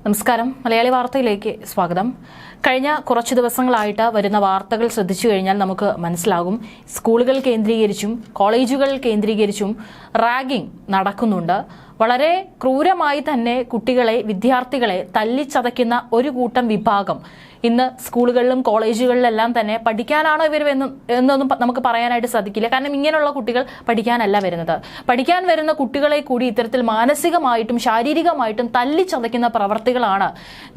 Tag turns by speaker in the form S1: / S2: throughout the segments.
S1: നമസ്കാരം. മലയാളി വാർത്തയിലേക്ക് സ്വാഗതം. കഴിഞ്ഞ കുറച്ച് ദിവസങ്ങളായിട്ട് വരുന്ന വാർത്തകൾ ശ്രദ്ധിച്ചു കഴിഞ്ഞാൽ നമുക്ക് മനസ്സിലാകും, സ്കൂളുകൾ കേന്ദ്രീകരിച്ചും കോളേജുകൾ കേന്ദ്രീകരിച്ചും റാഗിംഗ് നടക്കുന്നുണ്ട്. വളരെ ക്രൂരമായി തന്നെ കുട്ടികളെ, വിദ്യാർത്ഥികളെ തല്ലിച്ചതയ്ക്കുന്ന ഒരു കൂട്ടം വിഭാഗം ഇന്ന് സ്കൂളുകളിലും കോളേജുകളിലെല്ലാം തന്നെ പഠിക്കാനാണോ ഇവർ എന്നൊന്നും നമുക്ക് പറയാനായിട്ട് സാധിക്കില്ല. കാരണം ഇങ്ങനെയുള്ള കുട്ടികൾ പഠിക്കാനല്ല വരുന്നത്. പഠിക്കാൻ വരുന്ന കുട്ടികളെ കൂടി ഇത്തരത്തിൽ മാനസികമായിട്ടും ശാരീരികമായിട്ടും തല്ലിച്ചതയ്ക്കുന്ന പ്രവർത്തികളാണ്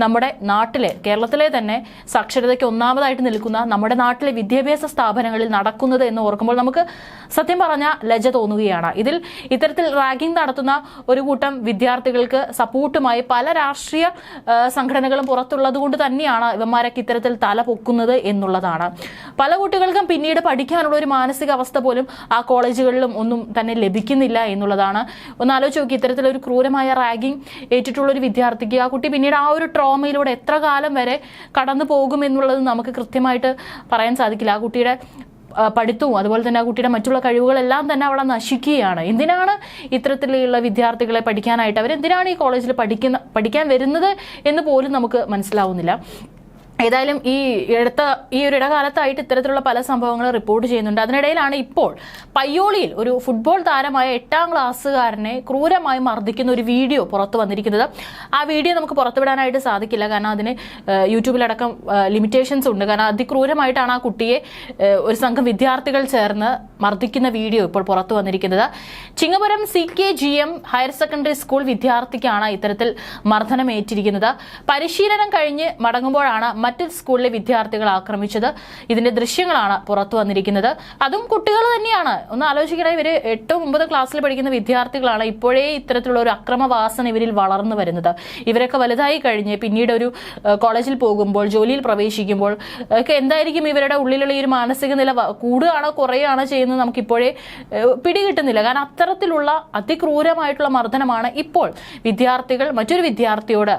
S1: നമ്മുടെ നാട്ടിലെ, കേരളത്തിലെ തന്നെ സാക്ഷരതയ്ക്ക് ഒന്നാമതായിട്ട് നിൽക്കുന്ന നമ്മുടെ നാട്ടിലെ വിദ്യാഭ്യാസ സ്ഥാപനങ്ങളിൽ നടക്കുന്നത് എന്ന് ഓർക്കുമ്പോൾ നമുക്ക് സത്യം പറഞ്ഞ ലജ്ജ തോന്നുകയാണ്. ഇത്തരത്തിൽ റാഗിംഗ് നടത്തുന്ന ഒരു കൂട്ടം വിദ്യാർത്ഥികൾക്ക് സപ്പോർട്ടുമായി പല രാഷ്ട്രീയ സംഘടനകളും പുറത്തുള്ളത് കൊണ്ട് തന്നെയാണ് ഇവന്മാരൊക്കെ ഇത്തരത്തിൽ തല പൊക്കുന്നത് എന്നുള്ളതാണ്. പല കുട്ടികൾക്കും പിന്നീട് പഠിക്കാനുള്ള ഒരു മാനസികാവസ്ഥ പോലും ആ കോളേജുകളിലും ഒന്നും തന്നെ ലഭിക്കുന്നില്ല എന്നുള്ളതാണ്. ഒന്ന് ആലോചിച്ച് നോക്കി, ഇത്തരത്തിലൊരു ക്രൂരമായ റാഗിംഗ് ഏറ്റിട്ടുള്ള ഒരു വിദ്യാർത്ഥിക്ക് ആ കുട്ടി പിന്നീട് ആ ഒരു ട്രോമയിലൂടെ എത്ര കാലം വരെ കടന്നു പോകും എന്നുള്ളത് നമുക്ക് കൃത്യമായിട്ട് പറയാൻ സാധിക്കില്ല. ആ കുട്ടിയുടെ പഠിത്തവും അതുപോലെ തന്നെ ആ കുട്ടിയുടെ മറ്റുള്ള കഴിവുകളെല്ലാം തന്നെ അവിടെ നശിക്കുകയാണ്. എന്തിനാണ് ഇത്തരത്തിലുള്ള വിദ്യാർത്ഥികളെ പഠിക്കാനായിട്ട് അവരെന്തിനാണ് ഈ കോളേജിൽ പഠിക്കാൻ വരുന്നത് എന്ന് പോലും നമുക്ക് മനസ്സിലാവുന്നില്ല. ഏതായാലും ഈ ഒരു ഇടകാലത്തായിട്ട് ഇത്തരത്തിലുള്ള പല സംഭവങ്ങളും റിപ്പോർട്ട് ചെയ്യുന്നുണ്ട്. അതിനിടയിലാണ് ഇപ്പോൾ പയ്യോളിയിൽ ഒരു ഫുട്ബോൾ താരമായ 8ാം ക്ലാസ്സുകാരനെ ക്രൂരമായി മർദ്ദിക്കുന്ന ഒരു വീഡിയോ പുറത്തു വന്നിരിക്കുന്നത്. ആ വീഡിയോ നമുക്ക് പുറത്തുവിടാനായിട്ട് സാധിക്കില്ല, കാരണം അതിന് യൂട്യൂബിലടക്കം ലിമിറ്റേഷൻസ് ഉണ്ട്. കാരണം അതിക്രൂരമായിട്ടാണ് ആ കുട്ടിയെ ഒരു സംഘം വിദ്യാർത്ഥികൾ ചേർന്ന് മർദ്ദിക്കുന്ന വീഡിയോ ഇപ്പോൾ പുറത്തു വന്നിരിക്കുന്നത്. Chingapuram CKGM higher secondary school വിദ്യാർത്ഥിക്കാണ് ഇത്തരത്തിൽ മർദ്ദനമേറ്റിരിക്കുന്നത്. പരിശീലനം കഴിഞ്ഞ് മടങ്ങുമ്പോഴാണ് മറ്റൊരു സ്കൂളിലെ വിദ്യാർത്ഥികൾ ആക്രമിച്ചത്. ഇതിന്റെ ദൃശ്യങ്ങളാണ് പുറത്തു വന്നിരിക്കുന്നത്. അതും കുട്ടികൾ തന്നെയാണ്. ഒന്ന് ആലോചിക്കണേ, ഇവര് 8, 9 ക്ലാസ്സിൽ പഠിക്കുന്ന വിദ്യാർത്ഥികളാണ്. ഇപ്പോഴേ ഇത്തരത്തിലുള്ള ഒരു അക്രമവാസന ഇവരിൽ വളർന്നു വരുന്നത്. ഇവരൊക്കെ വലുതായി കഴിഞ്ഞ് പിന്നീട് ഒരു കോളേജിൽ പോകുമ്പോൾ, ജോലിയിൽ പ്രവേശിക്കുമ്പോൾ ഒക്കെ എന്തായിരിക്കും ഇവരുടെ ഉള്ളിലുള്ള ഈ ഒരു മാനസിക നില കൂടുകയാണോ കുറയുകയാണോ ചെയ്യുന്നത് നമുക്കിപ്പോഴേ പിടികിട്ടുന്നില്ല. കാരണം അത്തരത്തിലുള്ള അതിക്രൂരമായിട്ടുള്ള മർദ്ദനമാണ് ഇപ്പോൾ വിദ്യാർത്ഥികൾ മറ്റൊരു വിദ്യാർത്ഥിയോട്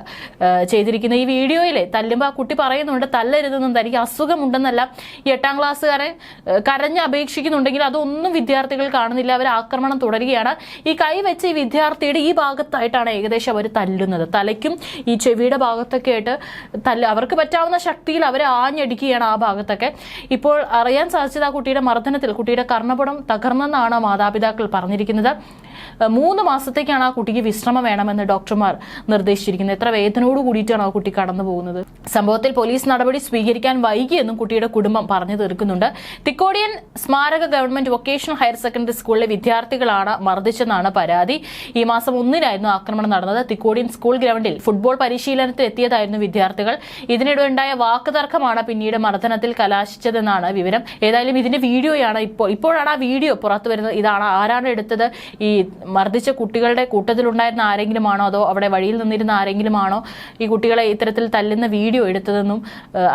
S1: ചെയ്തിരിക്കുന്ന. ഈ വീഡിയോയിലെ തല്ലുമ്പോൾ ആ കുട്ടി പറയുന്നുണ്ട്, തല്ലരുതെന്നും തനിക്ക് അസുഖമുണ്ടെന്നല്ല. ഈ 8ാം ക്ലാസ്സുകാരൻ കരഞ്ഞ് അപേക്ഷിക്കുന്നുണ്ടെങ്കിൽ അതൊന്നും വിദ്യാർത്ഥികൾ കാണുന്നില്ല. അവർ ആക്രമണം തുടരുകയാണ്. ഈ കൈ വെച്ച് ഈ വിദ്യാർത്ഥിയുടെ ഈ ഭാഗത്തായിട്ടാണ് ഏകദേശം അവർ തല്ലുന്നത്. തലയ്ക്കും ഈ ചെവിയുടെ ഭാഗത്തൊക്കെ ആയിട്ട് അവർക്ക് പറ്റാവുന്ന ശക്തിയിൽ അവർ ആഞ്ഞടിക്കുകയാണ് ആ ഭാഗത്തൊക്കെ. ഇപ്പോൾ അറിയാൻ സാധിച്ചത് ആ കുട്ടിയുടെ മർദ്ദനത്തിൽ കുട്ടിയുടെ കർണപുടം തകർന്നെന്നാണ് മാതാപിതാക്കൾ പറഞ്ഞിരിക്കുന്നത്. 3 മാസത്തേക്കാണ് ആ കുട്ടിക്ക് വിശ്രമം വേണമെന്ന് ഡോക്ടർമാർ നിർദ്ദേശിച്ചിരിക്കുന്നത്. എത്ര വേദനയോട് കൂടിയിട്ടാണ് ആ കുട്ടി കടന്നു പോകുന്നത്. സംഭവത്തിൽ പോലീസ് നടപടി സ്വീകരിക്കാൻ വൈകിയെന്നും കുട്ടിയുടെ കുടുംബം പറഞ്ഞു തീർക്കുന്നുണ്ട്. തിക്കോടിയൻ സ്മാരക ഗവൺമെന്റ് വൊക്കേഷണൽ ഹയർ സെക്കൻഡറി സ്കൂളിലെ വിദ്യാർത്ഥികളാണ് മർദ്ദിച്ചെന്നാണ് പരാതി. ഈ മാസം 1-നായിരുന്നു ആക്രമണം നടന്നത്. തിക്കോടിയൻ സ്കൂൾ ഗ്രൗണ്ടിൽ ഫുട്ബോൾ പരിശീലനത്തിൽ എത്തിയതായിരുന്നു വിദ്യാർത്ഥികൾ. ഇതിനിടെ ഉണ്ടായ വാക്കുതർക്കമാണ് പിന്നീട് മർദ്ദനത്തിൽ കലാശിച്ചതെന്നാണ് വിവരം. ഏതായാലും ഇതിന്റെ വീഡിയോയാണ് ഇപ്പോഴാണ് ആ വീഡിയോ പുറത്തു വരുന്നത്. ഇതാണ് ആരാണ് എടുത്തത്? ഈ മർദ്ദിച്ച കുട്ടികളുടെ കൂട്ടത്തിലുണ്ടായിരുന്ന ആരെങ്കിലും ആണോ, അതോ അവിടെ വഴിയിൽ നിന്നിരുന്ന ആരെങ്കിലും ആണോ ഈ കുട്ടികളെ ഇത്തരത്തിൽ തല്ലുന്ന വീഡിയോ എടുത്തതെന്നും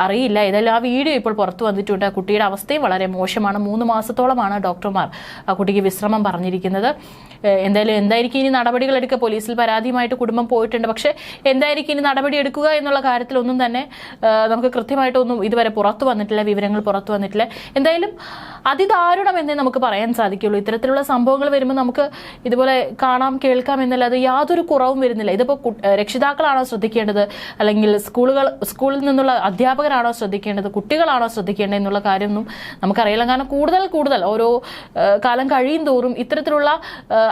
S1: അറിയില്ല. ഏതായാലും ആ വീഡിയോ ഇപ്പോൾ പുറത്തു വന്നിട്ടുണ്ട്. കുട്ടിയുടെ അവസ്ഥയും വളരെ മോശമാണ്. 3 മാസത്തോളമാണ് ഡോക്ടർമാർ ആ കുട്ടിക്ക് വിശ്രമം പറഞ്ഞിരിക്കുന്നത്. എന്തായിരിക്കും ഇനി നടപടികൾ എടുക്കുക? പോലീസിൽ പരാതിയുമായിട്ട് കുടുംബം പോയിട്ടുണ്ട്. പക്ഷേ എന്തായിരിക്കും ഇനി നടപടി എടുക്കുക എന്നുള്ള കാര്യത്തിലൊന്നും തന്നെ നമുക്ക് കൃത്യമായിട്ടൊന്നും ഇതുവരെ പുറത്തു വന്നിട്ടില്ല, വിവരങ്ങൾ പുറത്തു വന്നിട്ടില്ല. എന്തായാലും അതിദാരുണമെന്നേ നമുക്ക് പറയാൻ സാധിക്കുള്ളൂ. ഇത്തരത്തിലുള്ള സംഭവങ്ങൾ വരുമ്പോൾ നമുക്ക് ഇതുപോലെ കാണാം, കേൾക്കാം എന്നല്ലാതെ യാതൊരു കുറവും വരുന്നില്ല. ഇതിപ്പോൾ രക്ഷിതാക്കളാണോ ശ്രദ്ധിക്കേണ്ടത്, അല്ലെങ്കിൽ സ്കൂളിൽ നിന്നുള്ള അധ്യാപകരാണോ ശ്രദ്ധിക്കേണ്ടത്, കുട്ടികളാണോ ശ്രദ്ധിക്കേണ്ടത് എന്നുള്ള കാര്യമൊന്നും നമുക്കറിയില്ല. കാരണം കൂടുതൽ ഓരോ കാലം കഴിയും തോറും ഇത്തരത്തിലുള്ള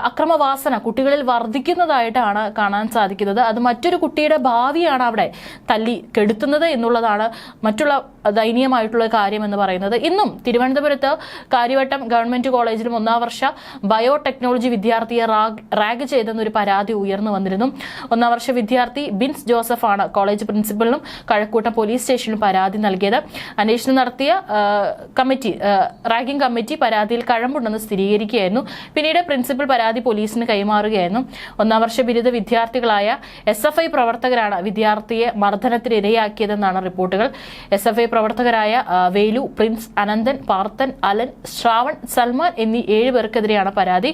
S1: അക്രമവാസന കുട്ടികളിൽ വർദ്ധിക്കുന്നതായിട്ടാണ് കാണാൻ സാധിക്കുന്നത്. അത് മറ്റൊരു കുട്ടിയുടെ ഭാവിയാണ് അവിടെ തല്ലി കെടുത്തുന്നത് എന്നുള്ളതാണ് മറ്റുള്ള ദയനീയമായിട്ടുള്ള കാര്യം എന്ന് പറയുന്നത്. ഇന്നും തിരുവനന്തപുരത്ത് കാര്യവട്ടം ഗവൺമെന്റ് കോളേജിലും 1ാം വർഷ ബയോടെക്നോളജി വിദ്യാർത്ഥിയെ റാഗ് ചെയ്തെന്നൊരു പരാതി ഉയർന്നു വന്നിരുന്നു. 1ാം വർഷ വിദ്യാർത്ഥി ബിൻസ് ജോസഫാണ് കോളേജ് പ്രിൻസിപ്പലിനും കഴക്കൂട്ടം പോലീസ് സ്റ്റേഷനിലും പരാതി നൽകിയത്. അന്വേഷണം നടത്തിയ റാഗിംഗ് കമ്മിറ്റി പരാതിയിൽ കഴമ്പുണ്ടെന്ന് സ്ഥിരീകരിക്കുകയായിരുന്നു. പിന്നീട് പ്രിൻസിപ്പൽ പരാതി പോലീസിന് കൈമാറുകയായിരുന്നു. 1ാം വർഷ ബിരുദ വിദ്യാർത്ഥികളായ SFI പ്രവർത്തകരാണ് വിദ്യാർത്ഥിയെ മർദ്ദനത്തിനിരയാക്കിയതെന്നാണ് റിപ്പോർട്ടുകൾ. SFI പ്രവർത്തകരായ വേലു, പ്രിൻസ്, അനന്തൻ, പാർത്തൻ, അലൻ, ശ്രാവൺ, സൽമാൻ എന്നീ 7 പേർക്കെതിരെയാണ് പരാതി.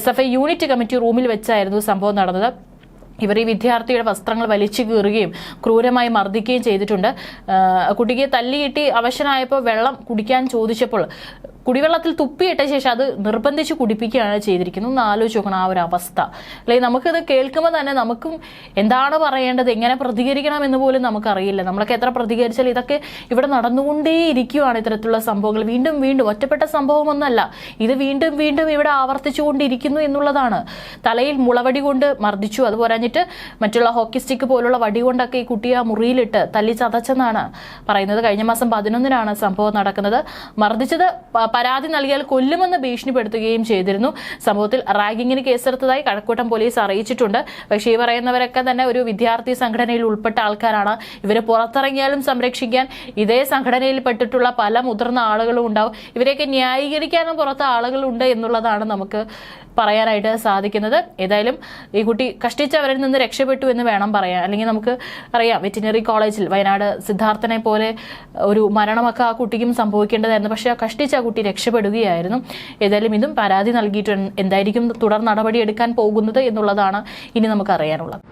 S1: SFI യൂണിറ്റ് കമ്മിറ്റി റൂമിൽ വെച്ചായിരുന്നു സംഭവം നടന്നത്. ഇവർ ഈ വിദ്യാർത്ഥിയുടെ വസ്ത്രങ്ങൾ വലിച്ചു കീറുകയും ക്രൂരമായി മർദ്ദിക്കുകയും ചെയ്തിട്ടുണ്ട്. കുട്ടിക്ക് തല്ലിയിട്ട് അവശനായപ്പോൾ വെള്ളം കുടിക്കാൻ ചോദിച്ചപ്പോൾ കുടിവെള്ളത്തിൽ തുപ്പിയിട്ട ശേഷം അത് നിർബന്ധിച്ച് കുടിപ്പിക്കുകയാണ് ചെയ്തിരിക്കുന്നത്. ഒന്ന് ആലോചിച്ച് നോക്കണം ആ ഒരു അവസ്ഥ. അല്ലെങ്കിൽ നമുക്കിത് കേൾക്കുമ്പോൾ തന്നെ നമുക്കും എന്താണ് പറയേണ്ടത്, എങ്ങനെ പ്രതികരിക്കണം എന്ന് പോലും നമുക്കറിയില്ല. നമ്മളൊക്കെ എത്ര പ്രതികരിച്ചാൽ ഇതൊക്കെ ഇവിടെ നടന്നുകൊണ്ടേയിരിക്കുകയാണ്. ഇത്തരത്തിലുള്ള സംഭവങ്ങൾ വീണ്ടും വീണ്ടും, ഒറ്റപ്പെട്ട സംഭവമൊന്നല്ല, ഇത് വീണ്ടും വീണ്ടും ഇവിടെ ആവർത്തിച്ചുകൊണ്ടിരിക്കുന്നു എന്നുള്ളതാണ്. തലയിൽ മുളവടി കൊണ്ട് മർദ്ദിച്ചു, അത് പോരാഞ്ഞിട്ട് മറ്റുള്ള ഹോക്കി സ്റ്റിക്ക് പോലുള്ള വടി കൊണ്ടൊക്കെ ഈ കുട്ടിയെ മുറിയിലിട്ട് തല്ലി ചതച്ചെന്നാണ് പറയുന്നത്. കഴിഞ്ഞ മാസം 11-നാണ് സംഭവം നടക്കുന്നത്. മർദ്ദിച്ചത് പരാതി നൽകിയാൽ കൊല്ലുമെന്ന് ഭീഷണിപ്പെടുത്തുകയും ചെയ്തിരുന്നു. സംഭവത്തിൽ റാഗിങ്ങിന് കേസെടുത്തതായി കഴക്കൂട്ടം പോലീസ് അറിയിച്ചിട്ടുണ്ട്. പക്ഷേ ഈ പറയുന്നവരൊക്കെ തന്നെ ഒരു വിദ്യാർത്ഥി സംഘടനയിൽ ഉൾപ്പെട്ട ആൾക്കാരാണ്. ഇവരെ പുറത്തിറങ്ങിയാലും സംരക്ഷിക്കാൻ ഇതേ സംഘടനയിൽ പെട്ടിട്ടുള്ള പല മുതിർന്ന ആളുകളും ഉണ്ടാവും. ഇവരെയൊക്കെ ന്യായീകരിക്കാനും പുറത്ത് ആളുകളുണ്ട് എന്നുള്ളതാണ് നമുക്ക് പറയാനായിട്ട് സാധിക്കുന്നത്. ഏതായാലും ഈ കുട്ടി കഷ്ടിച്ചവരിൽ നിന്ന് രക്ഷപ്പെട്ടു എന്ന് വേണം പറയാൻ. അല്ലെങ്കിൽ നമുക്ക് അറിയാം, വെറ്റിനറി കോളേജിൽ വയനാട് സിദ്ധാർത്ഥനെ പോലെ ഒരു മരണമൊക്കെ ആ കുട്ടിക്കും സംഭവിക്കേണ്ടതായിരുന്നു. പക്ഷേ ആ കഷ്ടിച്ച ആ കുട്ടി രക്ഷപ്പെടുകയായിരുന്നു. ഏതായാലും ഇതും പരാതി നൽകിയിട്ട് എന്തായിരിക്കും തുടർ നടപടി എടുക്കാൻ പോകുന്നത് എന്നുള്ളതാണ് ഇനി നമുക്ക് അറിയാനുള്ളത്.